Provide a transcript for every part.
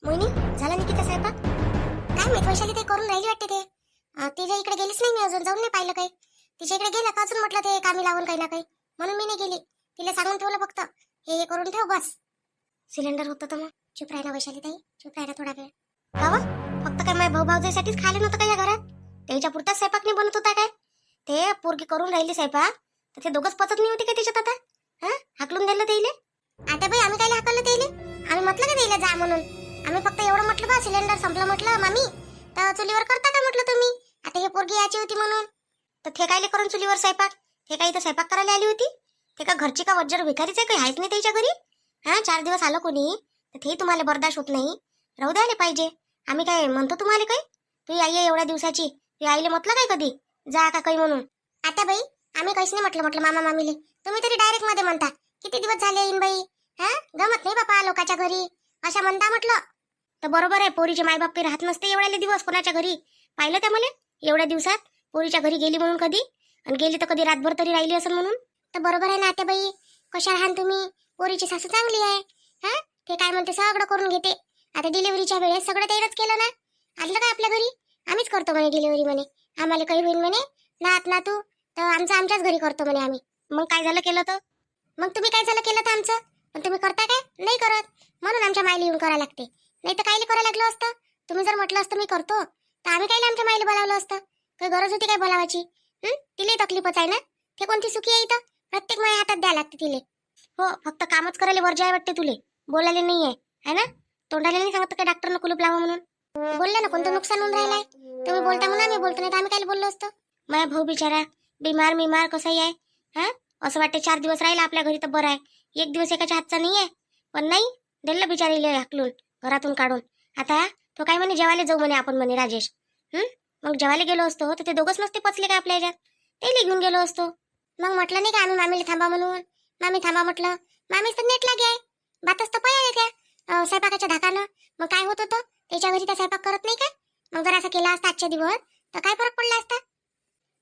मोहिनी, झाला निकिता स्वयंपाक? काय माहित, वैशाली ते करून राहिली वाटते. तिच्या इकडे गेलीच नाही मी, अजून जाऊन नाही पाहिलं काही. तिच्या इकडे गेला का अजून म्हटलं ते कामी लावून काही ना काही, म्हणून मी नाही गेली. तिला सांगून ठेवलं फक्त, हे करून ठेव बस. सिलेंडर होतं तर मग चुप राहिला वैशाली ताई, चुप राहिला थोडा वेळ. का व? फक्त काय माझ्या भाऊ भाऊजाईसाठीच खायला नव्हतं का या घरात? त्याच्या पुरताच स्वयंपाक नाही बनत होता काय? ते पोरगी करून राहिली स्वयंपाक, तर ते दोघंच पचत नाही होते का तिच्यात आता? हा, हाकलून दिलं तेले. आता बाई आम्ही काय हाकललं तेले? आम्ही म्हटलं का तेला जा म्हणून? आम्ही फक्त एवढं म्हटलं बा, सिलेंडर संपलं म्हटलं मामी, तर चुलीवर करता का म्हटलं तुम्ही? आता हे पोरगी याची होती म्हणून तर ते कायले करून चुलीवर स्वयंपाक? हे काही तर स्वयंपाक करायला आली होती? ते का घरची का वज्जर भिकारीच आहे, काही आहेच नाही त्याच्या घरी? हा, 4 दिवस आलं कोणी तर ते तुम्हाला बर्दाश्त होत नाही? राहू द्यायला पाहिजे. आम्ही काय म्हणतो तुम्हाला काही? तू आई आहे एवढ्या दिवसाची, तू आईले म्हटलं काय कधी जा का काही म्हणून? आता बाई आम्ही काहीच नाही म्हटलं मामा मामीले. तुम्ही तरी डायरेक्ट मध्ये म्हणता किती दिवस झाले इन बाई, हा गमत नाही बापा लोकांच्या घरी अशा म्हणता म्हटलं. तर बरोबर आहे, पोरीचे मायबाप काही राहत नसते एवढ्याले दिवस कोणाच्या घरी. पाहिलं त्या मला एवढ्या दिवसात पोरीच्या घरी गेली म्हणून कधी, आणि गेली तर कधी रातभर तरी राहिली असं म्हणून. तर बरोबर आहे ना आत्याबाई, कशा राहान तुम्ही? पोरीची सासू चांगली आहे. हा, ते काय म्हणते सगळं करून घेते. आता डिलिव्हरीच्या वेळेस सगळं त्यानंच केलं ना. आलं काय आपल्या घरी? आम्हीच करतो म्हणे डिलिव्हरी म्हणे, आम्हाला काही होईल म्हणे नात नातू तर आमचं आमच्याच घरी करतो म्हणे आम्ही. मग काय झालं केलं तर? मग तुम्ही काय झालं केलं तर आमचं? पण तुम्ही करता काय? नाही करत, म्हणून आमच्या मायला येऊन करायला लागते. नाही तर कायले करायला लागलं असतं? तुम्ही जर म्हटलं असतं मी करतो तर आम्ही कायले आमच्या मायला बोलावलं असतं? काही गरज होती काय बोलावाची? तिले तकलीफच आहे ना. ते कोणती सुखी आहे इथं? प्रत्येक माया हातात द्यायला लागते तिले. हो, फक्त कामच करायला वर्जा आहे वाटते तुले, बोलायला नाही आहे ना? तोंडाला नाही सांगत काय डॉक्टरनं कुलूप लावा म्हणून? बोलले ना, कोणतं नुकसान होऊन राहिलंय? तुम्ही बोलता म्हणून आम्ही बोलतो, नाही तर आम्ही काय बोललो असतो? माझा भाऊ बिचारा बिमार कसाही आहे. हा, असं वाटते 4 दिवस राहिला आपल्या घरी तर बरं आहे, 1 दिवस एकाच्या हातचा नाही आहे. पण नाही, दिलं बिचारीले हाकलून घरातून काढून. आता तो काय म्हणे जेवायला जाऊ म्हणे आपण म्हणे राजेश. मग जेवायला गेलो असतो तर ते दोघंच नसते पचले काय आपल्या ह्याच्यात, ते घेऊन गेलो असतो. मग म्हटलं नाही का आम्ही मामीला थांबा म्हणून? मामी थांबा म्हटलं, मामीच तर नेट लागे आहे, बातच तर पया त्या स्वयंपाकाच्या धाकानं. मग काय होत होतं त्याच्या घरी? त्या स्वयंपाक करत नाही काय? मग जर असं केला असता आजच्या दिवस तर काय फरक पडला असता?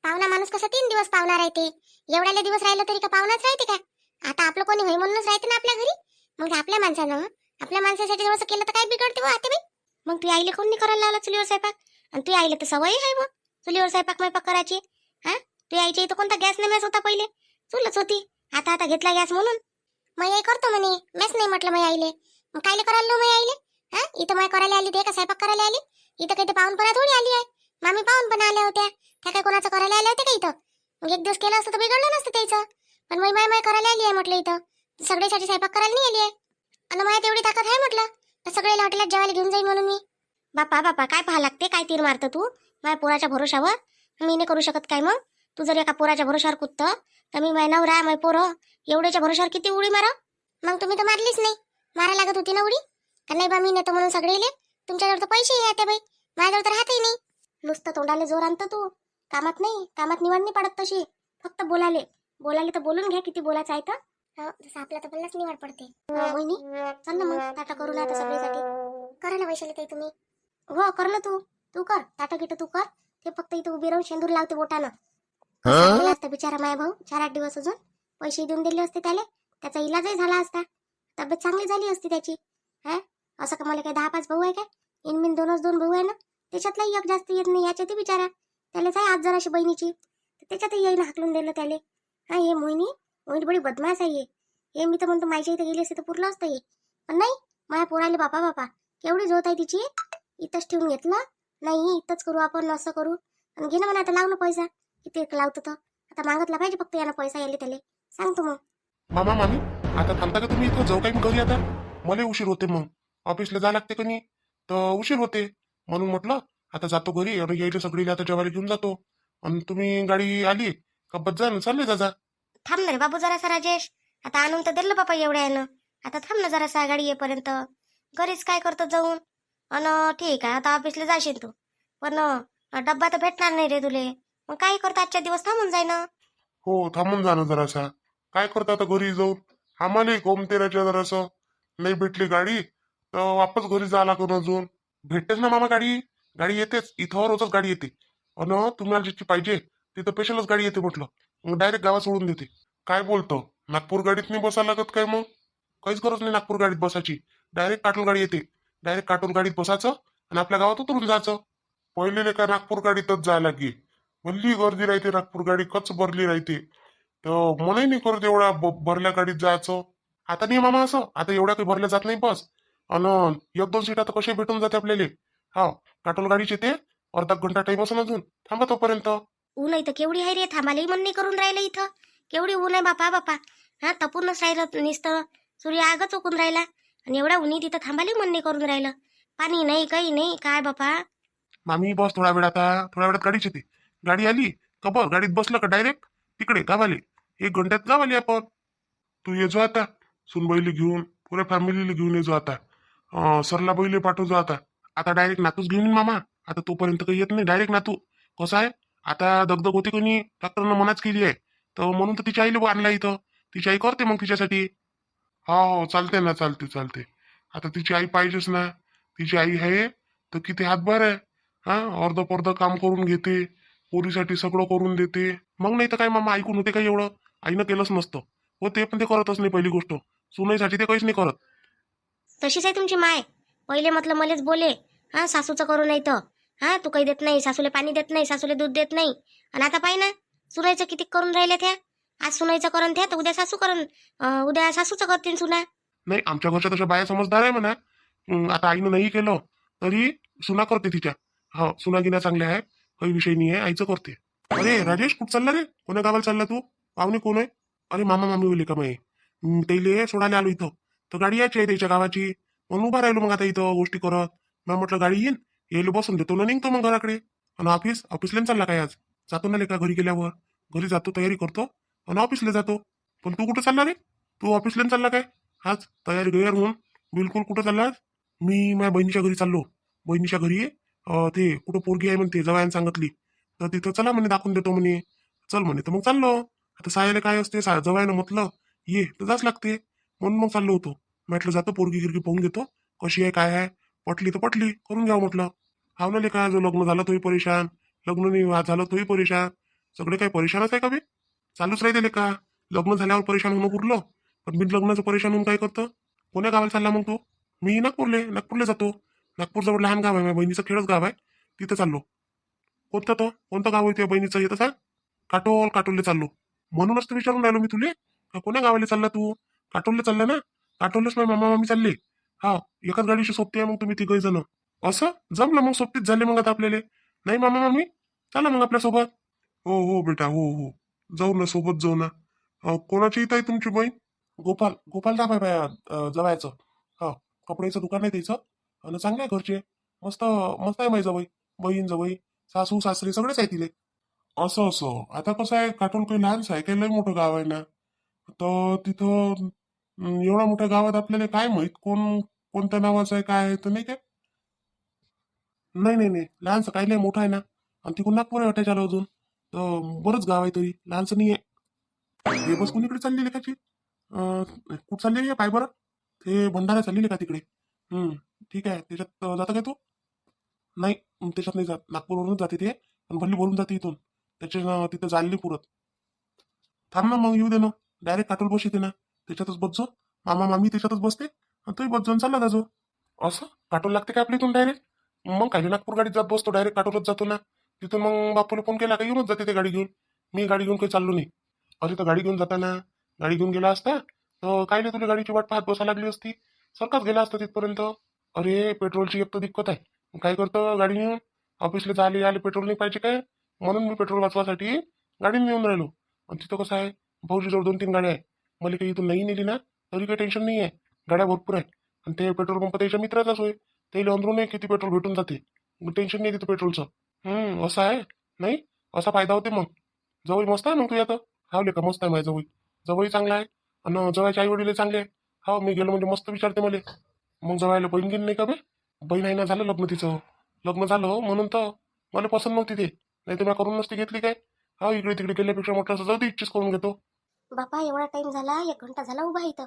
पाहुणा माणूस कसं 3 दिवस पाहुणा राहते, एवढ्याले दिवस राहिलं तरी का पाहुणाच राहते काय? आता आपलं कोणी होई म्हणूनच राहते ना आपल्या घरी. मग आपल्या माणसानं आपल्या माणसासाठी जर असं केलं तर काय बिघडते आते बाई? मग तू आईले कोणी करायला लावला चुलीवर स्वयंपाक? आणि तू आईले तर सवय आहे बघ चुलीवर स्वयंपाक करायची. हा, तू आईच्या इथं कोणता गॅस नाही होता पहिले, चुलच होती. आता आता घेतला गॅस म्हणून मग आई करतो म्हणे, मेस नाही म्हटलं मग आईले. मग कायले करायला लो मग आईले? हा, इथं माय करायला आली ते का स्वयंपाक करायला आली? इथं काही ते पाहुणपणा थोडी आली आहे. मामी पाहुणपणा आल्या होत्या, त्या काय कोणाचं करायला आल्या होत्या का इथं? मग 1 दिवस केलं असतं तर बिघडलं नसतं त्याचं. पण माय करायला आली आहे म्हटलं, इथं सगळ्यासाठी स्वयंपाक करायला नाही आली आहे. आणि माझ्या तेवढी ताकद आहे म्हटलं तर सगळ्याला हॉटेलात जेवायला घेऊन जाईन म्हणून मी. बापा काय पाहा लागते, काय तीर मारतं तू माझ्या पोराच्या भरोशावर? मी नाही करू शकत काय? मग तू जर एका पोराच्या भरोशावर कुदतं तर मी माझ्या नवरा माझ्या पोरं एवढ्याच्या भरोशावर किती उडी मारा? मग तुम्ही तर मारलीच नाही, मारा लागत होती ना उडी. का नाही बा मी नेतो म्हणून सगळेले? तुमच्याजवळ तर पैसे आहे बाई, माझ्याजवळ तर हातही नाही. नुसतं तोंडाले जोर आणतं तू, कामात नाही. कामात निवड नाही पडत तशी, फक्त बोलाले तर बोलून घ्या किती बोलायचं आहे तर. जसं आपल्या तर बोललाच निवड पडते. वहिनी चल ना मग ताटा करू ना आता सगळ्यासाठी. करा ना वैशाली ताई तुम्ही. हो कर ना तू कर ताटा गिट तू कर. ते फक्त इथं उभी राहून शेंदूर लावते बोटानं. कसा गेला असता बिचारा माय भाऊ 4-8 दिवस, अजून पैसे देऊन दिले असते त्याला, त्याचा इलाजही झाला असता, तब्येत चांगली झाली असती त्याची. हा, असं का मला काय 10-5 भाऊ आहे काय? इनमिन 2 भाऊ आहे ना, त्याच्यातलाही एक जास्त येत नाही याच्यात बिचारा. त्यालाच आहे आज जराशी बहिणीची, त्याच्यातही येईन हाकलून दिलं त्याले. हा, हे मोहिनी बडी बदमाश आहे. हे मी तर म्हणतो माझ्या इथं गेली असते तर पुरलं असतं हे. पण नाही, माझ्या पोराले बापा केवढी झोत आहे तिची. इथंच ठेवून घेतलं, नाही इथंच करू आपण असं करू. आणि घे ना म्हणा आता, लाव ना पैसा. किती लावतो तर आता मागतला पाहिजे फक्त यानं पैसा यायला त्याले, सांगतो मग. मामा मामी आता थांबता का तुम्ही इथं? जाऊ काही घरी आता, मला उशीर होते. मग ऑफिसला जा लागते का नाही तर उशीर होते, म्हणून म्हटलं आता जातो घरी आणि यायला सगळी आता जेवायला घेऊन जातो. आणि तुम्ही गाडी आली का बस जा चालले जा. थांब ना रे बाबू जरासा राजेश, आता आणून तर दिलं बापा एवढ्या यानं, आता थांब ना जरासा गाडी येईपर्यंत. घरीच काय करतो जाऊन. अन ठीक आहे आता ऑफिसला जाशील तू, पण डब्बा तर भेटणार नाही रे तुले. मग काय करतो आजच्या दिवस थांबून जाय ना. हो थांबून जाणं जरासा, काय करता आता घरी जाऊन. आम्हाला कोमतेराच्या जरासं नाही भेटली गाडी तर वापस घरी जा लागून. अजून भेटतेच ना मामा गाडी, गाडी येतेच इथं रोजच गाडी येते. अन तुम्हाला जितकी पाहिजे तिथं स्पेशलच गाडी येते म्हटलं, मग डायरेक्ट गावात सोडून देते. काय बोलतो, नागपूर गाडीत नाही बसायला लागत काय? मग काहीच गरज नाही नागपूर गाडीत बसायची, डायरेक्ट काटल गाडी येते. डायरेक्ट काटोल गाडीत बसायचं आणि आपल्या गावात उतरून जायचं. पहिले का नागपूर गाडीतच जायला लागे. भल्ली गर्दी राहते, नागपूर गाडी कच भरली राहते. तर मलाही नाही करत एवढ्या भरल्या गाडीत जायचं. आता नाही मामा असं, आता एवढ्या काही भरल्या जात नाही बस. आणि एक दोन सीटा तर कशी भेटून जाते आपल्याला. हा, काटोल गाडीचे ते अर्धा घंटा टाइम असं अजून, थांबा तोपर्यंत. ऊन आहे तर केवढी आहे रे, थांबायलाही मन नाही करून राहिलं इथं. केवढी ऊन आहे बापा बापा. हा, तपूनच राहिलं नुसतं. सूर्य आगच ओकून राहिला आणि एवढ्या उन्ही तिथं थांबायलाही मन नाही करून राहिलं. पाणी नाही, काही नाही, काय बापा. मामी बस थोडा वेळ, आता थोड्या वेळात गाडीच येते. गाडी आली का बस, गाडीत बसलं का डायरेक्ट तिकडे गावाले. 1 घंट्यात गावाले आपण. तू ये जो आता, सुनबाईला घेऊन पुऱ्या फॅमिलीला घेऊन ये जो आता. सरला बैले पाठव जो आता. आता डायरेक्ट नातूच घेऊन येईन मामा. आता तोपर्यंत काही येत नाही, डायरेक्ट नातू. कसं आहे, आता दगदग होते कोणी, डॉक्टरनं मनाच केली आहे. तर म्हणून तर तिच्या आईला आणला इथं. तिची आई करते मग तिच्यासाठी. हो हो, चालते ना, चालते चालते. आता तिची आई पाहिजेच ना. तिची आई आहे तर किती हातभार आहे. हा, अर्ध पर्ध काम करून घेते, पोरीसाठी सगळं करून देते. मग नाही तर काय मामा, ऐकून होते काय एवढं. आईनं केलंच नसतं. हो, ते पण ते करतच नाही पहिली गोष्ट. सुनाईसाठी ते काहीच नाही करत. तशीच आहे तुमची माय. पहिले म्हटलं मलेच बोले, हा सासूचं करू नाही तर. हा, तू काही देत नाही, सासूले पाणी देत नाही, सासूले दूध देत नाही. आणि आता पाय ना, सुनायचं किती करून राहिले त्या. आज सुनायचं करण त्या तर उद्या सासू करण, उद्या सासूचं करतील सुना. नाही, आमच्या घरच्या तशा बाया समजदार आहे म्हणा. आता आईनं नाही केलं तरी सुना करते तिच्या. हो, सुना गिना चांगल्या आहे, काही विषय नाही आहे, आईचं करते. अरे राजेश, कुठं चालला रे? कोण्या गावाला चालला तू? पाहुणे कोण आहे? अरे मामा मामी बोलले का माई. त्याला सोडायला आलो इथं. तर गाडी यायची आहे त्याच्या गावाची. म्हणून उभा राहिलो मग आता इथं गोष्टी करत. मग म्हटलं गाडी येईन, यायला बसून देतो ना, निघतो मग घराकडे. आणि ऑफिसला चालला काय आज? जातो ना लेका घरी गेल्यावर. घरी जातो, तयारी करतो आणि ऑफिसला जातो. पण तू कुठं चालला रे? तू ऑफिसला चालला काय आज? तयारी गैर होऊन बिलकुल कुठं चालला? मी माझ्या बहिणीच्या घरी चाललो. बहिणीच्या घरी ते कुठं पोरगी आहे म्हणते, जवायन सांगितली. तर तिथं चला म्हणे, दाखवून देतो म्हणे. चल म्हणे, तर मग चाललो. आता सायाला काय असते, जवायनं म्हटलं ये तर जाच लागते. म्हणून मग चाललो होतो. म्हटलं जातो, पोरगी गिरगी पाहून घेतो कशी आहे काय आहे. पटली तर पटली, करून घ्यावं म्हटलं. हाव ना का, जो लग्न झालं तोही परेशान, लग्न नाही झालं तोही परेशान. सगळे काही परेशानच आहे का बे? चालूच राहते का? लग्न झाल्यावर परेशान होणं पुरलं, पण बिन लग्नाचं परेशान होऊन काय करतं? कोण्या गावाला चालला मग तू? मी नागपूरले जातो. नागपूरजवळ लहान गाव आहे, माझ्या बहिणीचं खेडच गाव आहे, तिथं चाललो. कोणतं गाव आहे तुझ्या बहिणीचं, येतं सांग. काटोलले चाललो. म्हणूनच तर विचारून राहिलो मी तुले, का कोण्या गावाला चालला तू? काटोलले चालला ना? काटोललेच माझे मामा मामी चालले. हा, एकाच गाडीशी सोबती आहे मग तुम्ही तिघही जण. असं जमलं मग, सोबतीच झाले मग आता आपल्याला. नाही मामा मामी, चला मग आपल्यासोबत. हो हो बेटा, हो हो, जाऊ ना, सोबत जाऊ ना. कोणाची इथं आहे तुमची बहीण? गोपाल दाब आहे बाया, जवायचं. हा, कपड्याचं दुकान आहे त्याचं. आणि चांगले आहे घरचे. मस्त मस्त आहे माझी जवळ. बहीण जवळ, सासू सासरे सगळेच आहे तिले. असं असं, आता कसं आहे, काटोल काही लहानच आहे, काही लय मोठं गाव आहे ना. तर तिथं एवढ्या मोठ्या गावात आपल्याला काय माहित कोणत्या नावाचं आहे काय आहे तर नाही काय. नाही नाही नाही, लहानसं काही लय मोठं आहे ना. आणि तिकडून नागपूर आहे वाटायचं आलं अजून. तर बरंच गाव आहे तरी, लहानसं नाही आहे. हे बस कोणीकडे चालली लेखाची? कुठं चालली आहे पाय बरं. ते भंडारा चालली का तिकडे? ठीक आहे, त्याच्यात जातं काय तू? नाही, त्याच्यात नाही जात, नागपूरवरूनच जाते ते. पण भल्ली बोलून जाते इथून. त्याच्या तिथं जायला नाही पुरत. थांब ना मग, येऊ दे ना. डायरेक्ट काटोल बस येते ना, त्याच्यातच बसजो. मामा मामी त्याच्यातच बसते आणि तोही बस जाऊन चालला जाजो. असं काटोल लागते का आपल्या इथून डायरेक्ट? मग काय नागपूर गाडीत जात बसतो, डायरेक्ट काटोलच जातो ना. तिथून मग बापूला फोन केला का येऊनच जाते ते गाडी घेऊन. मी गाडी घेऊन काही चाललो नाही. अरे तर गाडी घेऊन जाताना, गाडी घेऊन गेला असता तर काय नाही, तुला गाडीची वाट पाहत बसा लागली असती. सरकच गेला असतं तिथपर्यंत. अरे पेट्रोलची एक तर दिक्कत आहे. काय करतं गाडी घेऊन? ऑफिसला जायला आले पेट्रोल नाही पाहिजे काय? म्हणून मी पेट्रोल वाचवासाठी गाडी घेऊन राहिलो. आणि तिथं कसं आहे, भाऊजीजवळ 2-3 गाड्या आहे. मला काही इथून नाही नेली ना तरी काही टेन्शन नाही आहे. गाड्या भरपूर आहे. आणि ते पेट्रोल पंप त्याच्या मित्राचाच होय. त्याला अंदरून किती पेट्रोल भेटून जाते. टेन्शन नाही तिथं पेट्रोलचं. असं आहे. नाही, असा फायदा होते मग. जवळ मस्त आहे मग तू आता. हावले का, मस्त आहे माझ्या जवळ. जवळही चांगला आहे आणि जवळच्या आई वडील चांगले आहे. हो, मी गेलो म्हणजे मस्त विचारते मला. मग जवळला बहीण गेली नाही का बे? बहीण आहे ना, झालं लग्न तिचं. लग्न झालं म्हणून तर मला पसंत नव्हती ते. नाही तर मी करून नसती घेतली काय. हा, इकडे तिकडे गेल्यापेक्षा म्हटलं असं जाऊ दे, इच्छिच करून घेतो. बापा, एवढा टाइम झाला, 1 घंटा झाला उभा इथं.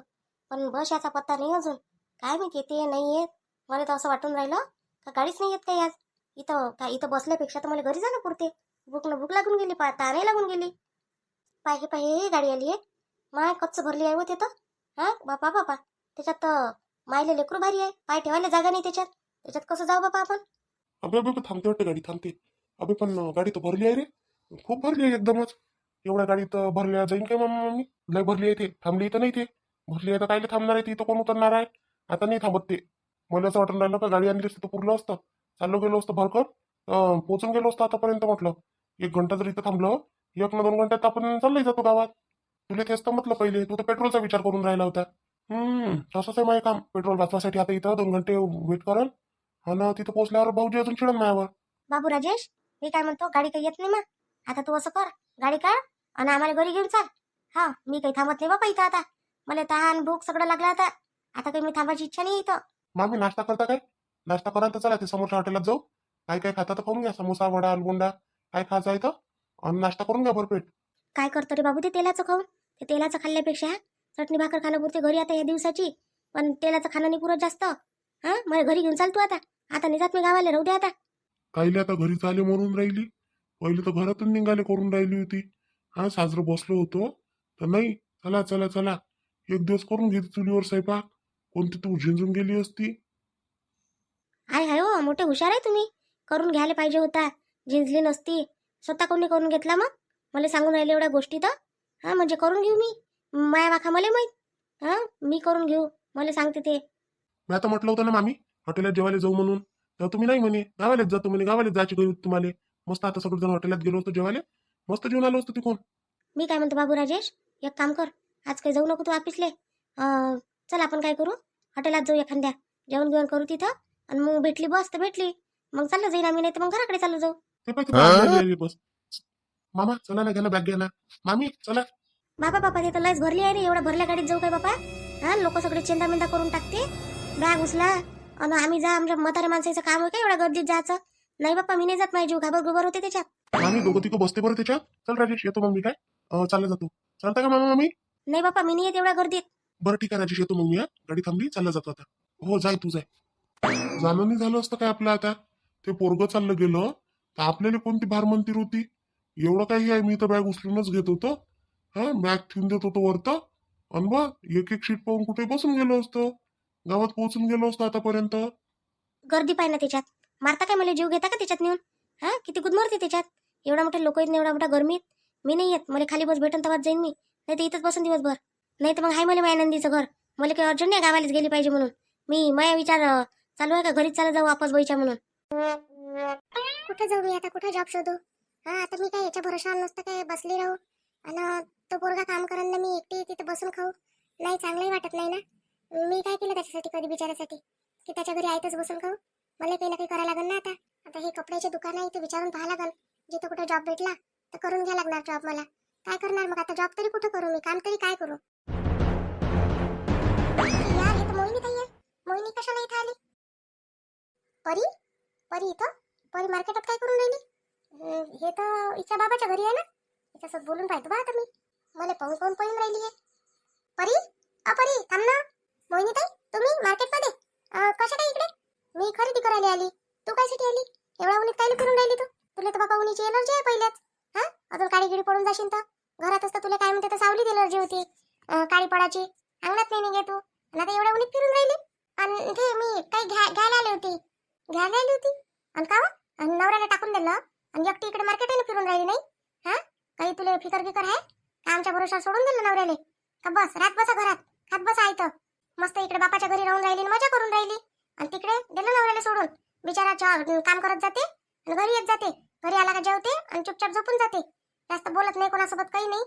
पण बस याचा पत्ता नाही अजून. काय माहिती येते नाही येत. मला तर असं वाटून राहिलं का गाडीच नाही येत काही आज. इथं बसल्यापेक्षा तर मला घरी जाणं पुरते. भूक लागून गेली, ताणे लागून गेली. पाहे गाडी आली आहे. माय कच्च भरली आहे व तिथं. हा बापा बापा, त्याच्यात मायले लेकरू भारी आहे, पाय ठेवायला जागा नाही त्याच्यात. त्याच्यात कसं जाऊ बाबा आपण? अबे अबे अबे, थांबते वाटते गाडी, थांबते. अबे पण गाडी तर भरली आहे रे, खूप भरली आहे एकदमच. एवढ्या गाडीत भरल्या जाईन काय मामा मम्मी? लय भरली आहे ते, थांबली तर नाही ते. भरली आहे तर कायले थांबणार आहे ती, तर कोण उतरणार आहे? आता नाही थांबत ते. मला असं वाटून राहिलं का गाडी आणली असती तर पुरलं असतं, चाललो गेलो असतं भरकन, पोहोचून गेलो असतो आतापर्यंत. म्हटलं 1 घंटा जर इथं थांबलो, 1 ना 2 घंट्यात आपण चाललंय जातो गावात. तुला तेच तर म्हटलं पहिले, तू तर पेट्रोलचा विचार करून राहिला होता. तसंच आहे माझे काम, पेट्रोल वाचवासाठी आता इथं 2 घंटे वेट करल, आणि तिथं पोहोचल्यावर भाऊजी अजून चिडन माझ्यावर. बाबू राजेश, मी काय म्हणतो, गाडी काही येत नाही मग. आता तू असं कर, गाडी काढ आणि आम्हाला घरी घेऊन चाल. हा, मी काही थांबत नाही बाबा इथं आता. मला तहान भूक सगळं लागलं आता. आता काही मी थांबायची इच्छा नाही इथं. मामी नाश्ता करता काय? नाश्ता करा तर चला, ते समोरच्या हॉटेलात जाऊ. काय काय खाता तर खाऊन घ्या, समोसा वडा अलगोंडा काय खायचं आहे तर, आणि नाश्ता करून घ्या भरपेट. काय करतो रे बाबू ते तेलाचं खाऊन? ते तेलाचं खाल्ल्यापेक्षा चटणी भाकर खाणं पुरते घरी आता या दिवसाची. पण तेलाचं खाणं नाही पुरत जास्त. हा, मला घरी घेऊन चाल तू आता. आता नाही जात मी गावाला, राहू दे आता. कायले आता घरी चाले म्हणून राहिली, पहिले तर घरातून निघाले करून राहिली होती. हा, साजरं बसलो होतो तर नाही, चला चला चला, एक दिवस करून घेते चुलीवर स्वयंपाक. कोणती तू झिंजून गेली असती. हाय हाय हो, मोठे हुशार आहे तुम्ही. करून घ्यायला पाहिजे होता, झिंजली नसती. स्वतः कोणी करून घेतला मग? मला सांगून राहिले एवढ्या गोष्टी तर. हा, म्हणजे करून घेऊ मी? माया वाखा मला माहीत. हा, मी करून घेऊ, मला सांगते ते. मी आता म्हटलं होतं ना मामी, हॉटेलात जेवायला जाऊ म्हणून, तर तुम्ही नाही म्हणे, गावालाच जातो म्हणे. गावालाच जायची गरज होती तुम्हाला. मस्त आता सगळेजण हॉटेलात गेलो असतो जेवायला, मस्त जेवण आलो असतो तिकडून. मी काय म्हणतो बाबू राजेश, एक काम कर, आज काही जाऊ नको तू ऑफिसले. चल आपण काय करू, हॉटेलात जाऊ एखाद्या, जेवण जेवण करू तिथं. आणि मग भेटली बस तर भेटली, मग चाललं जाईन आम्ही, नाही तर मग घराकडे चालू जाऊ. ते पाहिजे बस. मामा चला ना, घ्या ना बॅग, घ्या ना. मामी चला. बाबा बाबा, ते तर लयच भरली आहे रे, एवढ्या भरल्या गाडीत जाऊ काय बाबा? हा, लोक सगळे चेंदामेंदा करून टाकते. बॅग उचला आणि आम्ही जा, आमच्या म्हाताऱ्या माणसाचं काम आहे का एवढ्या गर्दीत जायचं? नाही बाप्पा, मी नाही जात, माझी जीव घाबर गुबर होते त्याच्यात. मामी दोघं तिघं बसते बरं त्याच्यात. चल राजेश, येतो मग मी. काय चालला जातो, चालता का मामा मामी? नाही बाप्पा, मी नाही येत एवढ्या गर्दीत. बरं ठीक आहे राजेश, येतो मग मी. गाडी थांबली, चालला जातो आता. हो जाय तू, जाय. जाणं नाही झालं असतं काय आपलं आता, ते पोरगं चाललं गेलं तर आपल्याला कोणती भार मंतीर होती? एवढं काही आहे, मी तर बॅग उचलूनच घेत होतो. हा, बॅग ठेवून देत होतो वरत, आणि बघ एक एक शीट पाहून कुठे बसून गेलो असतो, गावात पोहोचून गेलो असतो आतापर्यंत. गर्दी पाय ना त्याच्यात, मारता काय मला, जीव घेता का त्याच्यात नेऊन? हा, किती गुदमरते त्याच्यात. एवढा मोठे लोक आहेत, एवढा मोठा गरमीत मी नाही येत. मला खाली बस भेटन तेव्हाच जाईन मी, नाही तर इथंच बसून दिवसभर. नाही तर मग हाय मला मायानंदीचं घर. मला काही अर्जंट नाही गावालाच गेली पाहिजे म्हणून. मी माया विचार चालू आहे का घरीच चालू जाऊ वापस बईच्या म्हणून. कुठे जाऊ मी आता, कुठे जॉब शोधू? हा, आता मी काय याच्या भरोशावर नसतं काय बसली राहू, आणि तो पोरगा काम करायला मी एकटी तिथे बसून खाऊ? नाही, चांगलंही वाटत नाही ना. मी काय केलं त्याच्यासाठी, कधी बिचारासाठी, की त्याच्या घरी आयतच बसून खाऊ? मला काही ना काही करायला लागेल ना आता. आता हे कपड्याचे दुकान आहे, ते विचारून पाहा लागेल. जिथं कुठे जॉब भेटला तर करून घ्या लागणार जॉब मला. काय करणार मग आता, जॉब तरी कुठं करू मी, काम तरी काय करू? यार, हे तर मोहिनी ताई आहे. मोहिनी कशाला इथं आली? परी, परी इथं? परी मार्केटात काय करून राहिली? हे तर हिच्या बाबाच्या घरी आहे ना. हिच्यासोबत बोलून पाहतो बा आता मी. मला पाहून पाहून पळून राहिली आहे. परी, परी थांब ना. मोहिनी ताई, तुम्ही मार्केटमध्ये कशा काय इकडे? मी खरेदी करायला आली. तू कायसाठी आली? एवढ्या उन्हात काय फिरून राहिली तू? तुला तर बाबा उन्हाची एलर्जी आहे पहिल्याच. हा, अजून काळी गिडी पडून जाशील तर. घरात असतं तुला काय म्हणते तर सावलीत एलर्जी होती, काळी पडाची. अंगणात नाही निघे तू, आणि आता एवढ्या उन्हात फिरून राहिली. आणि ते मी काही घ्यायला आली होती. घ्यायला आली होती आणि का? आणि नवऱ्याला टाकून दिलं आणि एकटी इकडे मार्केटला फिरून राहिली नाही? हा, काही तुला फिकर बिकर आहे का? आमच्या भरोशावर सोडून दिलं नवऱ्याने का? बस रात बसा घरात, खात बसा इथं. मस्त इकडे बापाच्या घरी राहून राहिली, मजा करून राहिली, आणि तिकडे दिलं नवऱ्याला सोडून. बिचारा काम करत जाते आणि घरी येत जाते. घरी आला का जेवते आणि चुपचाप झोपून जाते. जास्त बोलत नाही कोणासोबत, काही नाही.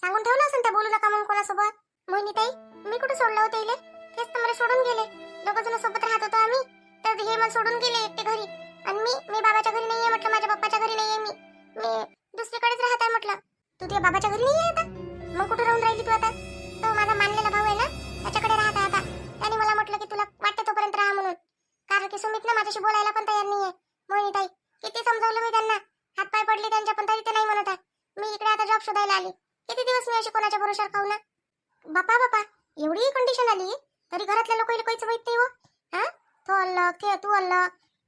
सांगून ठेवलं असेल त्या बोलू नका म्हणून कोणासोबत. मोहिनी ताई, मी कुठे सोडलं होतं इले? तेच तर मला सोडून गेले. दोघं जण सोबत राहत होतो आम्ही, तर हे मला सोडून गेले एकटे घरी. आणि मी बाबाच्या घरी नाहीये म्हटलं, माझ्या पप्पाच्या घरी नाहीये. मी दुसरीकडेच राहत आहे म्हटलं. तू तुझ्या बाबाच्या घरी नाहीये आता? मग कुठे राहून राहिली तू आता? तो माझा मानलेला भाऊ आहे ना, त्याच्याकडे राहत आहे आता. त्याने मला म्हटलं की तुला वाटते तोपर्यंत राहा म्हणून. कारण की सुमित ना माझ्याशी बोलायला पण तयार नाहीये. मोहिनी ताई, किती समजावलं मी त्यांना, हातपाय पडले त्यांच्या, पण तरी ते नाही म्हणत आहे. मी इकडे आता जॉब शोधायला आली. किती दिवस मी अशी कोणाच्या भरोशावर खाऊ ना? बापा बापा, एवढी कंडिशन आली तरी घरातल्या लोकांना काहीच माहित नाही हो. हा, तो अल्ल ते तू अल्ल,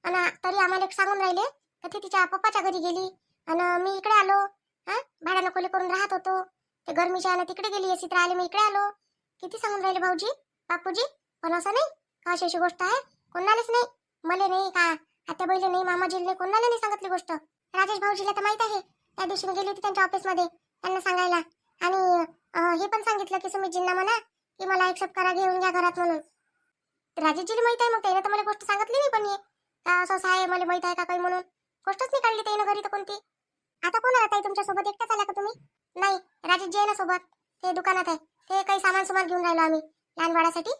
आणि तरी आम्हाला सांगून राहिले का ती तिच्या पप्पाच्या घरी गेली आणि मी इकडे आलो. हा, भाड्यानं खोली करून राहत होतो. ते गरमीच्या आणि तिकडे गेली अशी तर आले, मी इकडे आलो. किती सांगून राहिले भाऊजी, बापूजी, पण असं नाही. अशी अशी गोष्ट आहे, कोणालाच नाही, मला नाही का आता बैले नाही, मामाजीला नाही, कोणाला नाही सांगितली गोष्ट. राजेश भाऊजीला तर माहित आहे. त्या दिवशी मी गेली होती त्यांच्या ऑफिसमध्ये त्यांना सांगायला, आणि हे पण सांगितलं की सुमितजींना म्हणा की मला एक्सेप्ट करा, घेऊन घ्या घरात म्हणून. राजेशजीला माहित आहे, मग त्याने तर मला गोष्ट सांगितली नाही, पण ये का असं असं आहे, मला माहित आहे का काही म्हणून गोष्टच नाही काढली त्यानं घरी तर कोणती. आता कोण आला ताई तुमच्या सोबत, एकटाच आला का तुम्ही? नाही, राजेशजी आहे ना सोबत, ते दुकानात आहे, ते काही सामान सुमान घेऊन राहिलो आम्ही लहान बाळासाठी.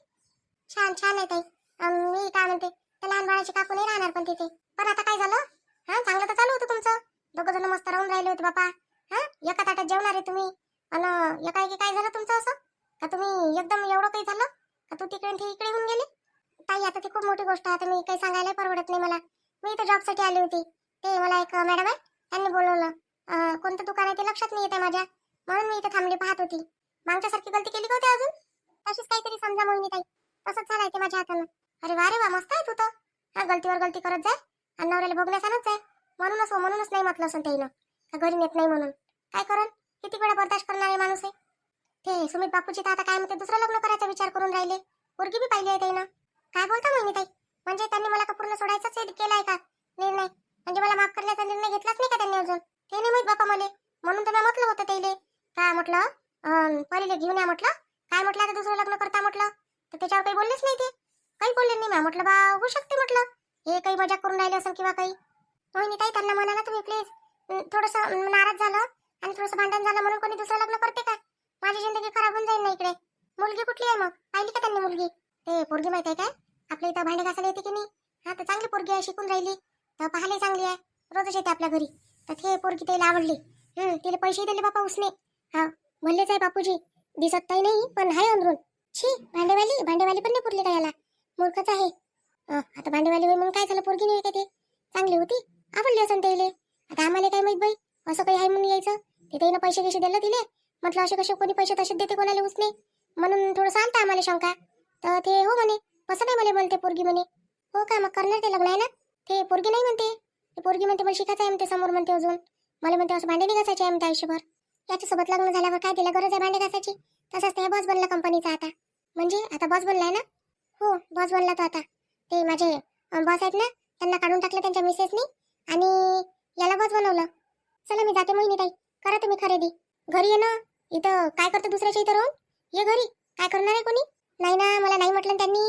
छान छान आहे ताई. मी काय म्हणते, त्या लहान बाळाची काकू नाही राहणार पण तिथे. पण आता काय झालं? हा, चांगलं तर चालू होतं तुमचं, दोघं जण मस्त राहून राहिले होते बापा. हा, एका ताटात जेवणार आहे तुम्ही, आणि एकाएकी काय झालं तुमचं असं का तुम्ही एकदम एवढं काही झालं का तू तिकडे ते इकडे होऊन गेले? ताई आता ती खूप मोठी गोष्ट आहे, आता मी काही सांगायला परवडत नाही मला. मी इथे जॉबसाठी आली होती, ते मला एक मॅडम आहे त्यांनी बोलवलं. कोणतं दुकान आहे ते लक्षात नाही येते माझ्या, म्हणून मी इथे थांबली पाहत होती. मागच्यासारखी गलती केली का होती अजून? तशीच काहीतरी समजा मोहिनी ताई, तसंच झालंय ते माझ्या हातानं. अरे वा रे वा, मस्त आहे तू तर. हा, गलतीवर गलती करत जाय आणि नवऱ्याला बघण्यास आणत जाय. म्हणूनच नाही म्हटलं असं त्याईनं का घरी नेत नाही म्हणून. काय करल, किती वेळा बर्दाश्त करणारे माणूस आहे ते. सुमित बापूजी तर आता काय म्हणते, दुसरं लग्न करायचा विचार करून राहिले. पोरगी बी पाहिली आहे त्याईनं. काय बोलता मोहिनी ताई, म्हणजे त्यांनी मला का पूर्ण सोडायचाच केलाय का निर्णय? म्हणजे मला माफ करण्याचा निर्णय घेतलाच नाही का त्यांनी अजून? ते नाही माहित बापा मला, म्हणून तर मी म्हटलं होतं त्याईले काय म्हटलं, पहिले घेऊन या म्हटलं. काय म्हटलं आता दुसरं लग्न करता म्हटलं, तर त्याच्यावर काही बोललेच नाही ते, काही बोलले नाही. मी म्हटलं बा होऊ शकते म्हटलं, हे काही मजाक करून राहिले असं किंवा काही. मोहिनी ताई त्यांना म्हणा ना तुम्ही प्लीज, थोडंसं नाराज झालं आणि थोडंसं भांडण झालं म्हणून कोणी दुसरं लग्न करते का? माझी जिंदगी खराब होऊन जाईल ना इकडे. मुलगी कुठली आहे मग, पाहिली का त्यांनी मुलगी? ते पोरगी माहिती आहे काय, आपल्या इथं भांडे घासायला येते की नाही? हा, तर चांगली पोरगी आहे, शिकून राहिली, तर पाहायला चांगली आहे, रोजच येते आपल्या घरी. तर ते पोरगी त्याला आवडली. तिला पैसे दिले बापा उसने. हा, म्हणलेच आहे बापूजी, दिसत काही नाही पण आहे अंदरून. छी, भांडेवाली पण नाही पुरली का याला, मूर्खच आहे. आता भांडेवाली होई म्हणून काय झालं, पोरगी नाही का ते चांगली होती, आवडली असं त्याला. आता आम्हाला काय माहित बाई, असं काही आहे म्हणून यायचं. ते त्यानं पैसे कसे दिले तिले, म्हटलं असे कसे कोणी पैसे तसेच देते कोणाला उसने, म्हणून थोडंसं आलतं आम्हाला शंका. तर ते हो म्हणे, असं नाही मला म्हणते पोरगी म्हणे. हो का, मग करणार ते लग्न आहे ना? ते पोरगी नाही म्हणते, ते पोरगी म्हणते मला शिकायचं आहे म्हणते समोर म्हणते. अजून मला म्हणते असं भांडे घासायचे आहे म्हणते आयुष्यभर. याच्यासोबत लग्न झाल्यावर काय तिला गरज आहे भांडे घासायची? तसंच ते बॉस बनला कंपनीचा आता. म्हणजे आता बॉस बनलाय ना? हो, बॉस बनला तो आता. ते माझे बॉस आहेत ना, त्यांना काढून टाकलं त्यांच्या मिसेसनी आणि याला बॉस बनवलं. चला मी जाते मोहिनी ताई, करा तुम्ही खरेदी. घरी ये ना, इथं काय करतं दुसऱ्याच्या इथं राहून? ये घरी, काय करणार आहे कोणी? नाही ना, मला नाही म्हटलं त्यांनी.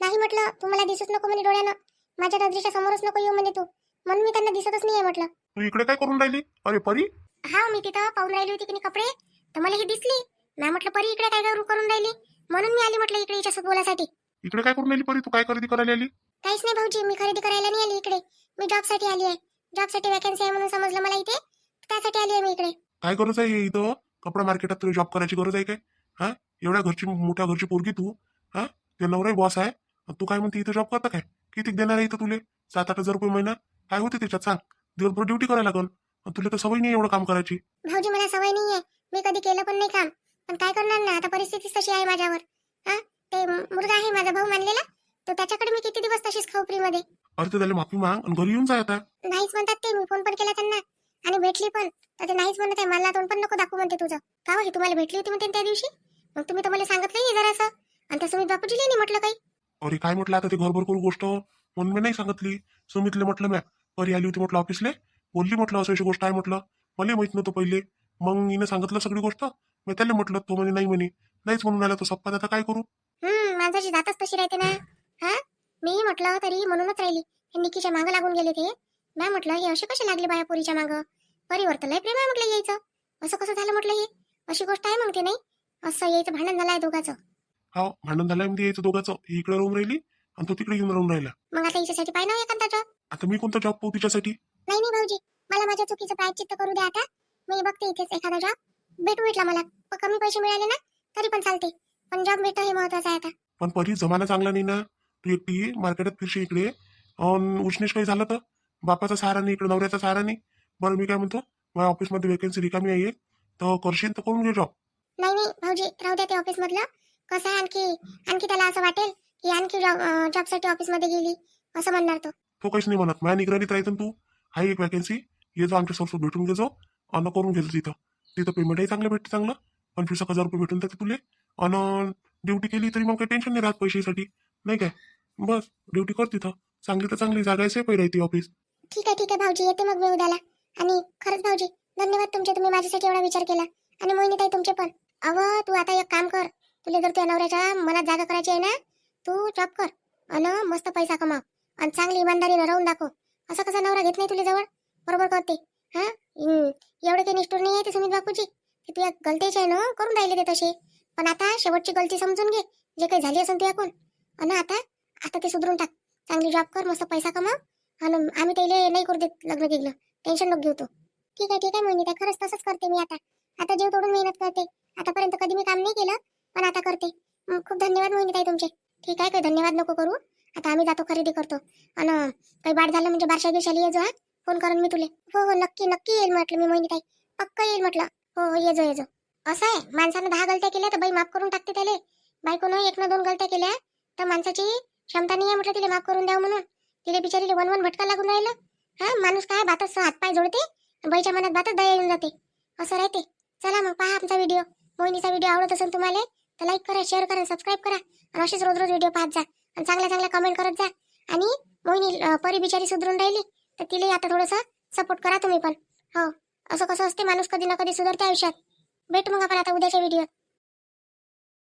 नाही म्हटलं, तुम्हाला दिसूच नको म्हणे डोळ्यानं, माझ्या नजरेच्या समोरच नको येऊ म्हणे तू, म्हणून मी त्यांना दिसतच नाही आहे म्हटलं. तू इकडे काय करून राहिली? अरे परी, हा, मी तिथं पाहून राहिली होती की नाही कपडे, तर मला हे दिसली. मी म्हटलं परी इकडे काय करून राहिली, म्हणून मी आली म्हटलं इकडे हिच्यासोबत बोलायसाठी. इकडे काय करून राहिली परी? तू काय खरेदी करायला आली? काहीच नाही भाऊजी, मी खरेदी करायला नाही आली इकडे, मी जॉबसाठी आली आहे. जॉबसाठी वॅकन्सी आहे म्हणून समजलं मला इथे, त्यासाठी आली आहे मी इकडे. काय गरज आहे हे इथं कपडा मार्केटात तुला जॉब करायची गरज आहे काय? हा, एवढ्या घरची मोठ्या घरची पोरगी तू, हा, ते नवरा बॉस आहे, तू काय म्हणते इथं जॉब करता काय? किती देणार आहे इथं तुले? 7-8 हजार रुपये महिना काय होते त्याच्यात सांग? दिवसभर ड्युटी करायला लागल, तुला तर सवय नाही एवढं काम करायची. भाऊजी मला सवय नाही आहे, मी कधी केलं पण नाही काम, पण काय करणार ना, आता परिस्थितीच तशी आहे माझ्यावर. हा, ते मुलगा आहे माझा भाऊ मानलेला, तर त्याच्याकडे मी किती दिवस तशीच खाऊ फ्री मध्ये. अरे तर त्याला माफी माग आणि घरी येऊन जाय आता. नाहीच म्हणतात ते, मी फोन पण केला त्यांना आणि भेटली पण, तर ते नाहीच म्हणत आहे, मला तोंड पण नको दाखवू म्हणते तुझं. का हे तुम्हाला भेटली होती म्हणते त्या दिवशी, मग तुम्ही तर मला सांगितलं नाही जरासं, आणि त्या सुमित बापूजीला नाही म्हटलं काही. अरे काय म्हटलं आता ते घरभर करू गोष्ट म्हणून मी नाही सांगितली. सुमितले म्हटलं म्या, परी आली होती म्हटलं ऑफिसले, बोलली म्हटलं असं अशी गोष्ट आहे म्हटलं, मला माहित नव्हतं पहिले. मग हिने सांगितलं सगळी गोष्ट, मी त्याला म्हटलं, तो म्हणे नाही म्हणे, नाहीच म्हणून राहिला तो सप्पा, आता काय करू? माझ्याची जातच तशी राहते ना. हा, मी म्हटलं तरी म्हणूनच राहिली, हे निकीच्या मागं लागून गेले ते. मी म्हटलं हे असे कसे लागले बाया पोरीच्या मागं, परिवर्तन लय प्रेम आहे म्हटलं यायचं, असं कसं झालं म्हटलं, हे अशी गोष्ट आहे मग ते नाही असं यायचं भांडण झालंय दोघांचं. हा, भांडण झालंय म्हणजे यायचं दोघांचं, ही इकडे राहून राहिली आणि तो तिकडे येऊन राहून राहिला. मग आता हिच्यासाठी पाहिजे ना एखादा जॉब. आता मी कोणता जॉब पाहू तिच्यासाठी? नाही नाही भाऊजी, मला माझ्या चुकीचं प्रायश्चित्त करू द्या आता, मी बघते इथेच एखादा जॉब भेटला मला, कमी पैसे मिळाले ना तरी पण चालते, पण जॉब भेटणं हे महत्वाचं आहे आता. पण परी जमाना चांगला नाही ना, तू एकटी मार्केटात फिरशी इकडे, उष्णेश काही झालं तर बापाचा सहारा नाही, इकडे नवऱ्याचा सहारा नाही. बरं मी काय म्हणतो, माझ्या ऑफिसमध्ये वेकन्सी रिकामी आहे, तर करशील तर करून घे जॉब. नाही नाही भाऊजी, राहू द्या ते ऑफिस मधलं, कसं आहे आणखी त्याला असं वाटेल की आणखी जॉबसाठी ऑफिसमध्ये गेली असं म्हणणार तो काहीच नाही म्हणत, माझ्या निगराणीत राहायचं तू. आहे एक वॅकन्सी, ये जो आमच्या सोबत भेटून घे, जो अन करून घ्यायचं तिथं. तिथं पेमेंटही चांगलं भेटतं, चांगलं 25,000 रुपये भेटून जाते तुले, अन ड्युटी केली तरी मग काही टेन्शन नाही राहत पैशासाठी, नाही काय? बस ड्युटी कर तिथं. चांगली तर चांगली जागा आहे, सेफ राहते ऑफिस. ठीक आहे भाऊजी, येते मग मी उद्याला. आणि खरंच भाऊजी, धन्यवाद तुमचे, तुम्ही माझ्यासाठी एवढा विचार केला. आणि मोहिनीताई तुमचे पण. अव तू आता एक काम कर, तुला जर तुझ्या नवऱ्याच्या मनात जागा करायची आहे ना, तू जॉब कर अन मस्त पैसा कमाव आणि चांगली इमानदारीनं राहून दाखव. असा कसा नवरा घेत नाही तुला जवळ, बरोबर करते. हा एवढे काही निष्ठूर नाही आहे ते सुमित बापूजी, की तुझ्या गलतीचे आहे ना करून राहिले ते तसे. पण आता शेवटची गलती समजून घे, जे काही झाली असेल तुझ्याकडून. आणि आता आता ते सुधरून टाक. चांगली जॉब कर, मस्त पैसा कमाव आणि आम्ही त्याला नाही करू देत लग्न गिग्न. टेन्शन नको घेऊ तू. ठीक आहे मोहिनीताई, खरंच तसंच करते मी आता. आता जीव तोडून मेहनत करते. आतापर्यंत कधी मी काम नाही केलं, पण आता करते. खूप धन्यवाद मोहिनीताई तुमचे. ठीक आहे, काही धन्यवाद नको करू. आता आम्ही जातो, खरेदी करतो. आणि काही बाट झालं म्हणजे बारशा दिवसाला ये जो. हा फोन करेन मी तुले. हो नक्की नक्की येईल म्हटलं मी मोहिनीताई, पक्का येईल म्हटलं. हो ये जो. असं आहे, माणसानं 10 गलत्या केल्या तर बाई माफ करून टाकते त्याले. बायकोनं 1 ना 2 गलत्या केल्या तर माणसाची क्षमता नाही आहे म्हटलं तिला माफ करून द्यावं म्हणून. तिला बिचारीला वन भटका लागून राहिलं. हा माणूस काय बातच हातपाय जोडते, बाईच्या मनात बातच दया येऊन जाते. असं राहते. चला मग पहा आमचा व्हिडिओ. मोहिनीचा व्हिडिओ आवडत असेल तुम्हाला तर लाईक करा, शेअर करा, सबस्क्राईब करा. आणि असेच रोज व्हिडिओ पाहत जा आणि चांगल्या कमेंट करत जा. आणि मोहिनी परी बिचारी सुधरून राहिली तर तिला आता थोडंसं सपोर्ट करा तुम्ही पण. हो, असं कसं असते, माणूस कधी ना कधी सुधारते आयुष्यात. भेटू मग आपण आता उद्याच्या व्हिडिओ.